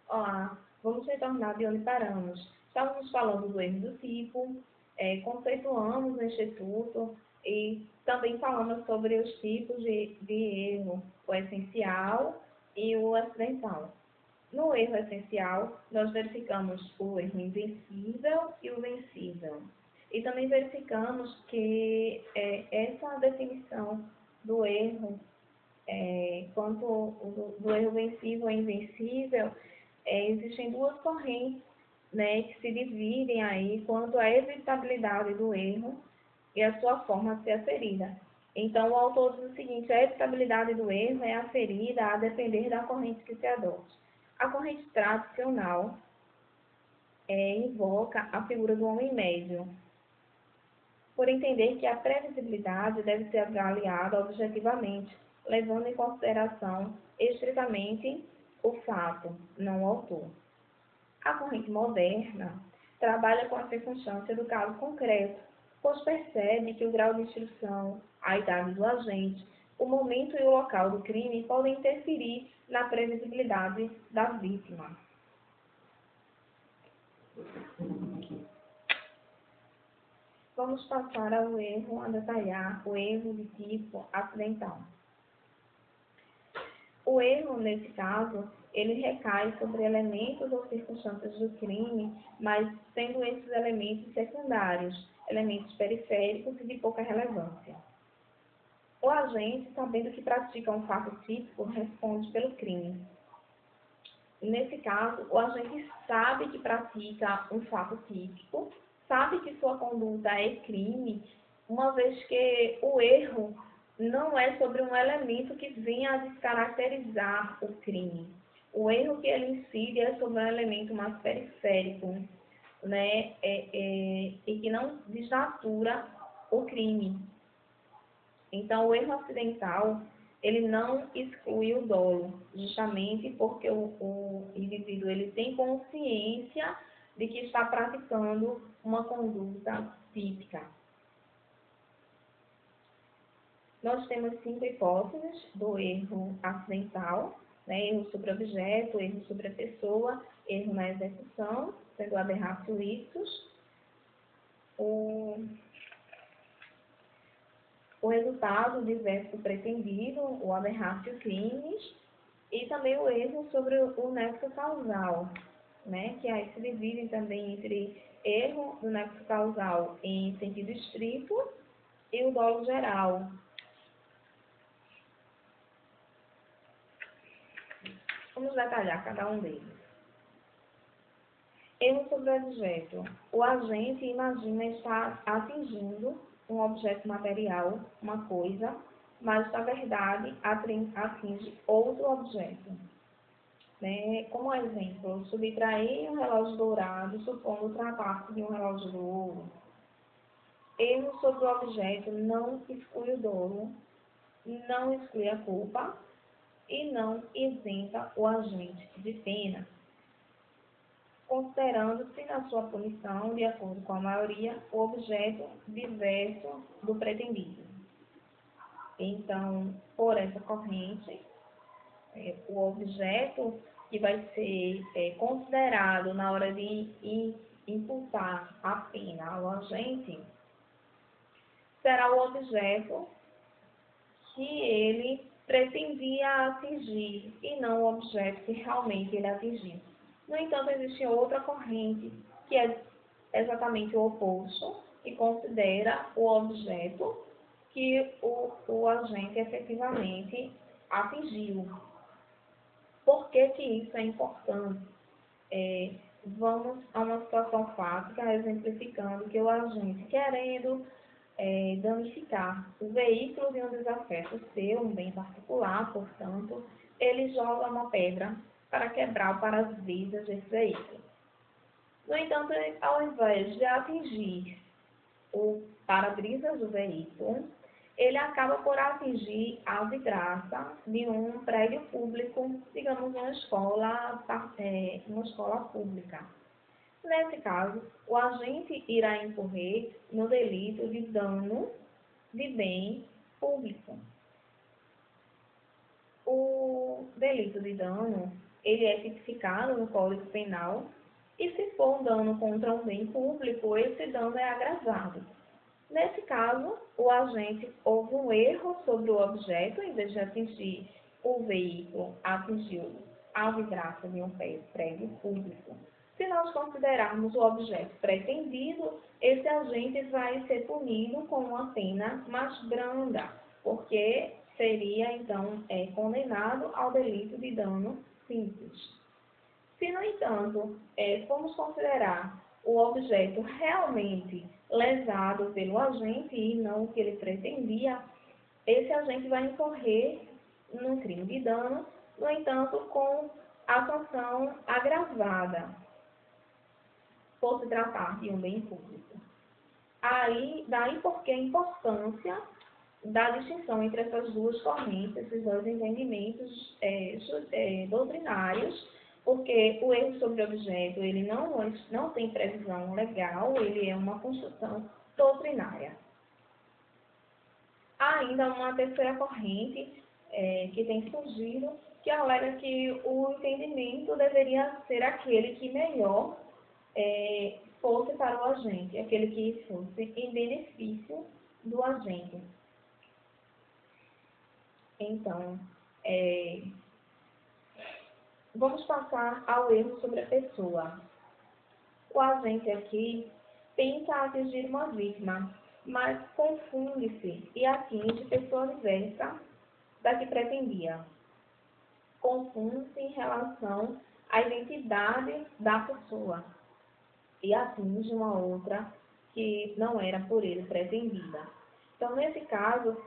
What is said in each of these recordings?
Olá, vamos retornar de onde paramos. Estávamos falando do erro do tipo, conceituamos o instituto e também falamos sobre os tipos de erro, o essencial e o acidental. No erro essencial, nós verificamos o erro invencível e o vencível. E também verificamos que essa definição do erro, quanto do erro vencível e invencível, existem duas correntes, né, que se dividem aí quanto à evitabilidade do erro e a sua forma a ser aferida. Então, o autor diz o seguinte: a evitabilidade do erro é aferida a depender da corrente que se adote. A corrente tradicional invoca a figura do homem médio, por entender que a previsibilidade deve ser avaliada objetivamente, levando em consideração estritamente o fato, não o autor. A corrente moderna trabalha com a circunstância do caso concreto, pois percebe que o grau de instrução, a idade do agente, o momento e o local do crime podem interferir na previsibilidade da vítima. Vamos passar ao erro, a detalhar o erro de tipo acidental. O erro, nesse caso, ele recai sobre elementos ou circunstâncias do crime, mas sendo esses elementos secundários, elementos periféricos e de pouca relevância. O agente, sabendo que pratica um fato típico, responde pelo crime. Nesse caso, o agente sabe que pratica um fato típico, sabe que sua conduta é crime, uma vez que o erro não é sobre um elemento que venha a descaracterizar o crime. O erro que ele incide é sobre um elemento mais periférico, né, e que não desnatura o crime. Então, o erro acidental, ele não exclui o dolo, justamente porque o indivíduo ele tem consciência de que está praticando uma conduta típica. Nós temos 5 hipóteses do erro acidental, né? Erro sobre objeto, erro sobre a pessoa, erro na execução, sendo aberratio ipsus, o resultado diverso do pretendido, o aberratio criminis, e também o erro sobre o nexo causal, né? Que aí se dividem também entre erro do nexo causal em sentido estrito e o dolo geral. Vamos detalhar cada um deles. Erro sobre objeto. O agente imagina estar atingindo um objeto material, uma coisa, mas na verdade atinge outro objeto. Né? Como exemplo, subtrair um relógio dourado, supondo tratar-se de um relógio de ouro. Erro sobre o objeto não exclui o dolo, não exclui a culpa e não isenta o agente de pena, considerando-se na sua punição, de acordo com a maioria, o objeto diverso do pretendido. Então, por essa corrente, o objeto que vai ser considerado na hora de imputar a pena ao agente será o objeto que ele pretendia atingir e não o objeto que realmente ele atingiu. No entanto, existe outra corrente que é exatamente o oposto, que considera o objeto que o agente efetivamente atingiu. Por que isso é importante? Vamos a uma situação fática, exemplificando que o agente, querendo danificar o veículo de um desafeto seu, um bem particular, portanto, ele joga uma pedra para quebrar o para-brisas desse veículo. No entanto, ao invés de atingir o para-brisas do veículo, ele acaba por atingir a vidraça de um prédio público, digamos uma escola pública. Nesse caso, o agente irá incorrer no delito de dano de bem público. O delito de dano, ele é tipificado no Código Penal, e se for um dano contra um bem público, esse dano é agravado. Nesse caso, o agente houve um erro sobre o objeto, em vez de atingir o veículo, atingiu a vidraça de um prédio público. Se nós considerarmos o objeto pretendido, esse agente vai ser punido com uma pena mais branda, porque seria, então, condenado ao delito de dano simples. Se, no entanto, formos considerar o objeto realmente lesado pelo agente e não o que ele pretendia, esse agente vai incorrer num crime de dano, no entanto, com a sanção agravada, por se tratar de um bem público. Daí porque a importância da distinção entre essas duas correntes, esses dois entendimentos doutrinários, porque o erro sobre objeto ele não tem previsão legal, ele é uma construção doutrinária. Há ainda uma terceira corrente que tem surgido, que alega que o entendimento deveria ser aquele que melhor fosse para o agente, aquele que fosse em benefício do agente. Então, vamos passar ao erro sobre a pessoa. O agente aqui pensa atingir uma vítima, mas confunde-se e atinge pessoa diversa da que pretendia. Confunde-se em relação à identidade da pessoa e atinge uma outra que não era por ele pretendida. Então, nesse caso,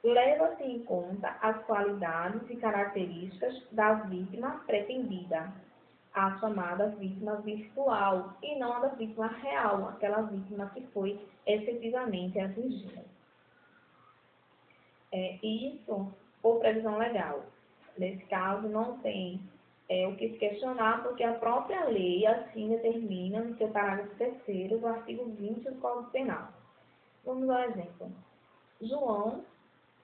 leva-se em conta as qualidades e características da vítima pretendida, a chamada vítima virtual, e não a da vítima real, aquela vítima que foi efetivamente atingida. Isso por previsão legal. Nesse caso, não tem o que se questionar, porque a própria lei assim determina no seu parágrafo 3º do artigo 20 do Código Penal. Vamos ao exemplo. João,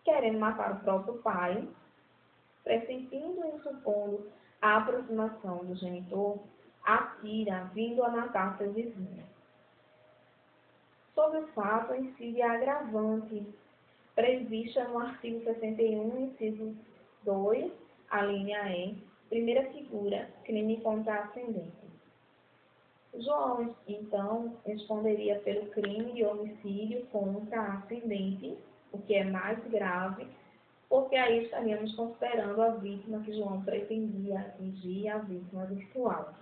querendo matar o próprio pai, pressentindo e supondo a aproximação do genitor, atira, vindo a matar seu vizinho. Sobre o fato, incide a agravante prevista no artigo 61, inciso 2, a linha E, primeira figura, crime contra ascendente. João, então, responderia pelo crime de homicídio contra ascendente, o que é mais grave, porque aí estaríamos considerando a vítima que João pretendia atingir, a vítima virtual.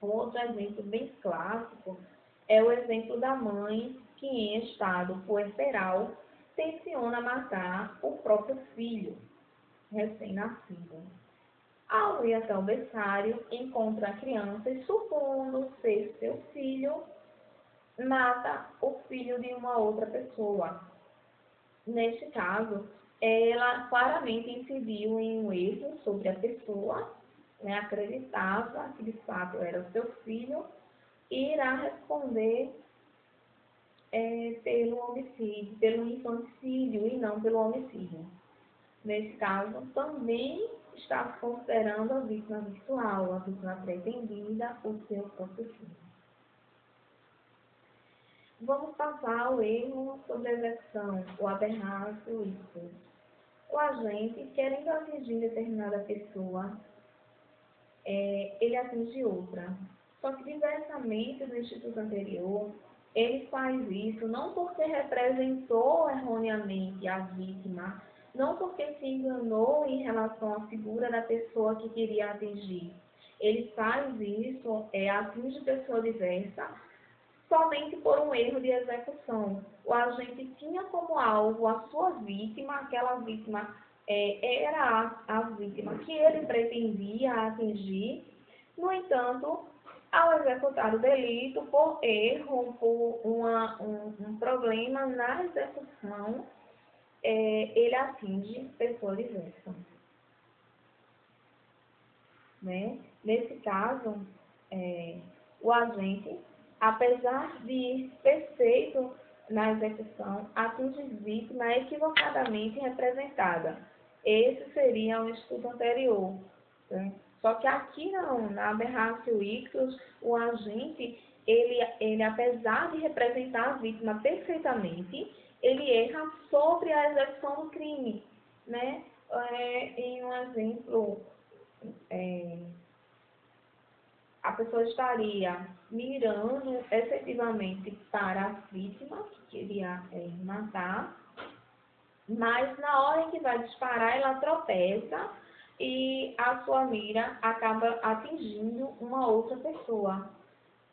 Um outro exemplo bem clássico é o exemplo da mãe que, em estado puerperal, tenciona matar o próprio filho recém-nascido. Ao ir até o berçário, encontra a criança e, supondo ser seu filho, mata o filho de uma outra pessoa. Neste caso, ela claramente incidiu em um erro sobre a pessoa, acreditava que de fato era o seu filho, e irá responder pelo homicídio, pelo infanticídio e não pelo homicídio. Nesse caso, também está se considerando a vítima virtual, a vítima pretendida, o seu próprio filho. Vamos passar ao erro sobre a execução, o aberratio ipso. O agente, querendo atingir determinada pessoa, ele atinge outra. Só que, diversamente do instituto anterior, ele faz isso não porque representou erroneamente a vítima, não porque se enganou em relação à figura da pessoa que queria atingir. Ele faz isso, atinge pessoa diversa, somente por um erro de execução. O agente tinha como alvo a sua vítima, aquela vítima era a vítima que ele pretendia atingir. No entanto, ao executar o delito, por erro, por um problema na execução, ele atinge pessoa diversa. Nesse caso, o agente, apesar de perfeito na execução, atinge vítima equivocadamente representada. Esse seria um estudo anterior, né? Só que aqui não, na aberratio ictus, o agente, ele apesar de representar a vítima perfeitamente, ele erra sobre a execução do crime, né? Em um exemplo, a pessoa estaria mirando efetivamente para a vítima, que queria matar, mas na hora em que vai disparar, ela tropeça e a sua mira acaba atingindo uma outra pessoa.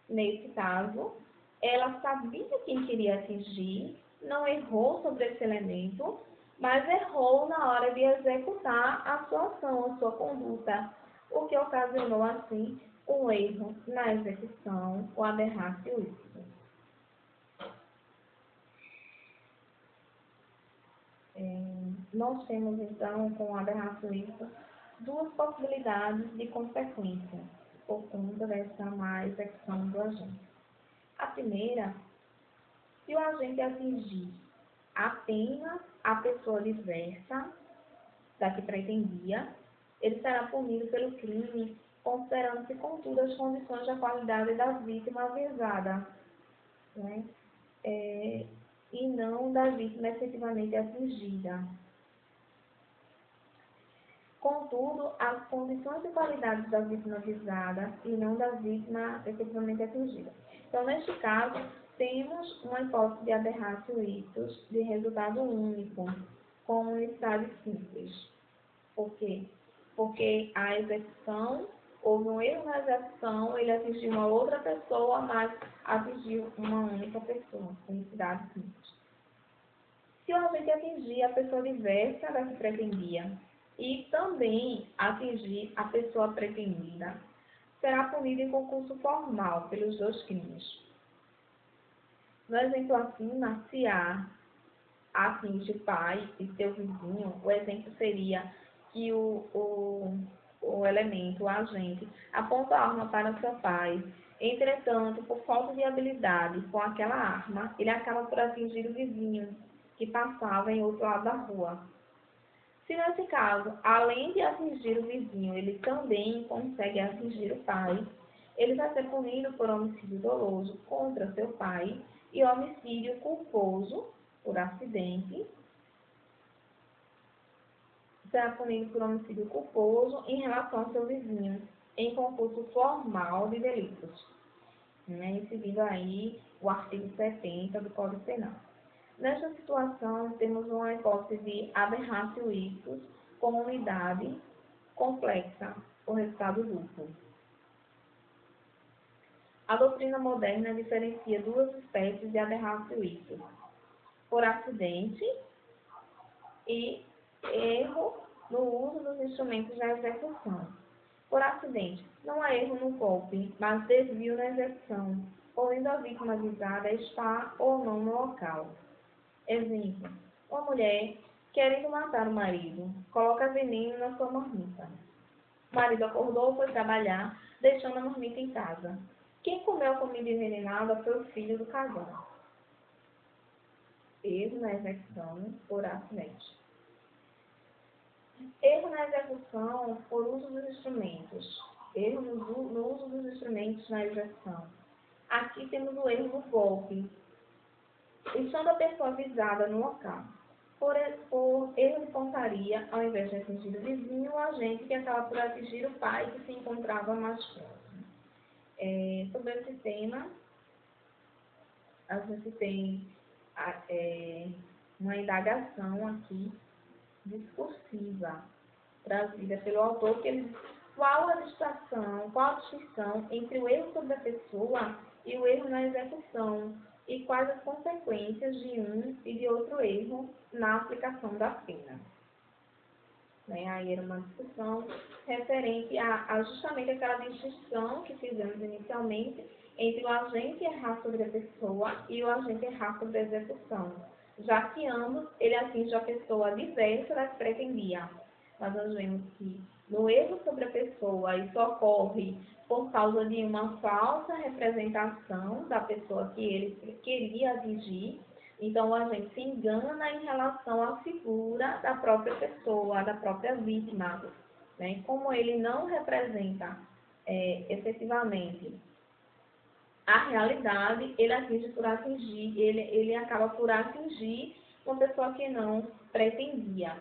Nesse caso, ela sabia quem queria atingir, não errou sobre esse elemento, mas errou na hora de executar a sua ação, a sua conduta, o que ocasionou, assim, um erro na execução, o aberratio ictus. Nós temos, então, com o aberratio ictus, duas possibilidades de consequência por conta dessa má execução do agente. A primeira, se o agente atingir apenas a pessoa diversa da que pretendia, ele será punido pelo crime, considerando-se, contudo, as condições da qualidade da vítima avisada, né? E não da vítima efetivamente atingida. Contudo, as condições de qualidade da vítima avisada e não da vítima efetivamente atingida. Então, neste caso, temos uma hipótese de aberratio ictus de resultado único, com unidade simples. Por quê? Porque a execução, houve um erro na execução, ele atingiu uma outra pessoa, mas atingiu uma única pessoa, com unidade simples. Se o agente atingir a pessoa diversa da que pretendia e também atingir a pessoa pretendida, será punido em concurso formal pelos dois crimes. No exemplo acima, se A atinge o pai e seu vizinho, o exemplo seria que o elemento, o agente, aponta a arma para seu pai. Entretanto, por falta de habilidade com aquela arma, ele acaba por atingir o vizinho, que passava em outro lado da rua. Se nesse caso, além de atingir o vizinho, ele também consegue atingir o pai, ele vai ser punido por homicídio doloso contra seu pai e homicídio culposo por acidente. Será punido por homicídio culposo em relação ao seu vizinho, em concurso formal de delitos, né? Seguindo aí o artigo 70 do Código Penal. Nesta situação, temos uma hipótese de aberratio ictus com unidade complexa, com resultado duplo. A doutrina moderna diferencia duas espécies de aberratio ictus: por acidente e erro no uso dos instrumentos da execução. Por acidente, não há erro no golpe, mas desvio na execução, podendo a vítima avisada estar ou não no local. Exemplo: uma mulher, querendo matar o marido, coloca veneno na sua marmita. O marido acordou, foi trabalhar, deixando a marmita em casa. Quem comeu a comida envenenada foi o filho do casal. Erro na execução por acidente. Erro na execução por uso dos instrumentos. Erro no uso dos instrumentos na execução. Aqui temos o erro no golpe, estando a pessoa avisada no local. Por erro de pontaria, ao invés de atingir o vizinho, o agente que acaba por atingir o pai que se encontrava mais próximo. Sobre esse tema, a gente tem uma indagação aqui discursiva trazida pelo autor, que ele diz qual a distinção entre o erro sobre a pessoa e o erro na execução, e quais as consequências de um e de outro erro na aplicação da pena. Aí era uma discussão referente a justamente aquela distinção que fizemos inicialmente entre o agente errar sobre a pessoa e o agente errar sobre a execução, já que ambos ele atinge a pessoa diversa da que pretendia. Mas nós vemos que no erro sobre a pessoa isso ocorre por causa de uma falsa representação da pessoa que ele queria atingir, Então, a gente se engana em relação à figura da própria pessoa, da própria vítima, né? Como ele não representa efetivamente a realidade, ele acaba por atingir uma pessoa que não pretendia.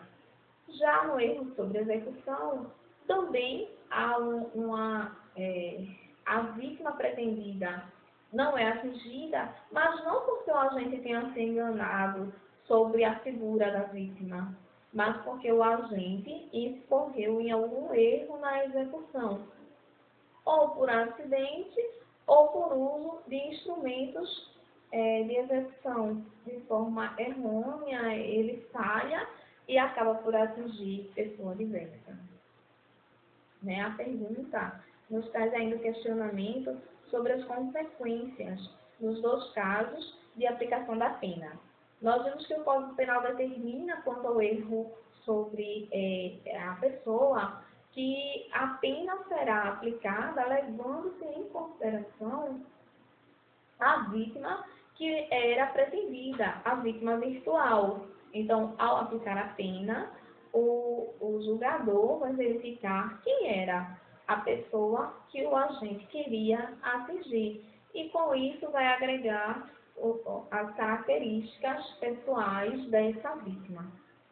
Já no erro sobre execução, também há a vítima pretendida não é atingida, mas não porque o agente tenha se enganado sobre a figura da vítima, mas porque o agente incorreu em algum erro na execução, ou por acidente, ou por uso de instrumentos de execução de forma errônea, ele falha e acaba por atingir pessoa diversa. Né? A pergunta nos traz ainda o questionamento sobre as consequências nos dois casos de aplicação da pena. Nós vimos que o Código Penal determina, quanto ao erro sobre a pessoa, que a pena será aplicada levando-se em consideração a vítima que era pretendida, a vítima virtual. Então, ao aplicar a pena, o julgador vai verificar quem era a pessoa que o agente queria atingir. E com isso vai agregar as características pessoais dessa vítima,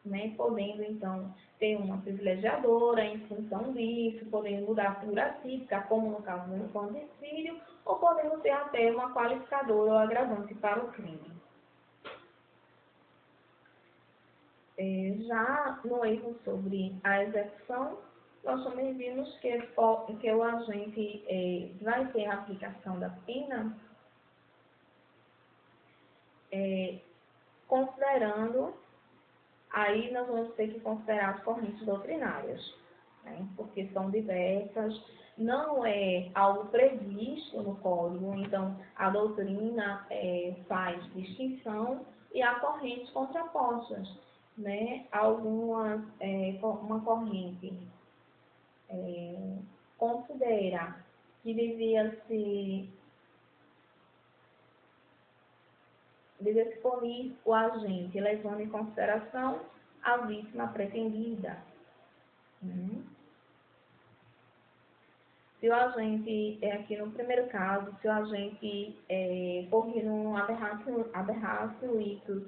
né? Podendo, então, ter uma privilegiadora em função disso, podendo mudar a figura típica, como no caso do infanticídio, ou podendo ter até uma qualificadora ou agravante para o crime. Já no erro sobre a execução, nós também vimos que o agente vai ter a aplicação da pena considerando, aí nós vamos ter que considerar as correntes doutrinárias, né? Porque são diversas, não é algo previsto no código, então a doutrina faz distinção e há correntes contrapostas, né? Uma corrente considera que devia se punir o agente, levando em consideração a vítima pretendida. Se o agente, aqui no primeiro caso, se o agente correr num aberrácio ictus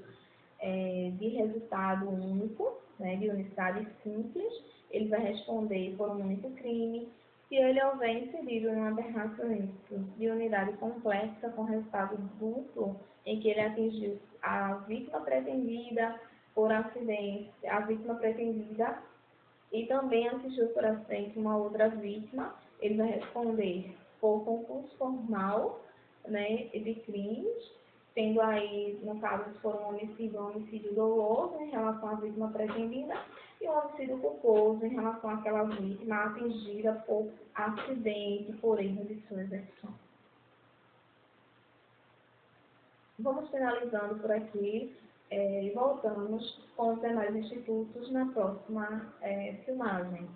de resultado único, né, de unicidade simples, ele vai responder por um único crime. Se ele houver incidido em um aberrácio ictus de unidade complexa com resultado duplo, em que ele atingiu a vítima pretendida por acidente, a vítima pretendida e também atingiu por acidente uma outra vítima, ele vai responder por concurso formal, né, de crimes, tendo aí, no caso, se for um homicídio doloso em relação à vítima pretendida e um homicídio culposo em relação àquela vítima atingida por acidente, por erro de sua execução. Vamos finalizando por aqui e voltamos com os demais institutos na próxima filmagem.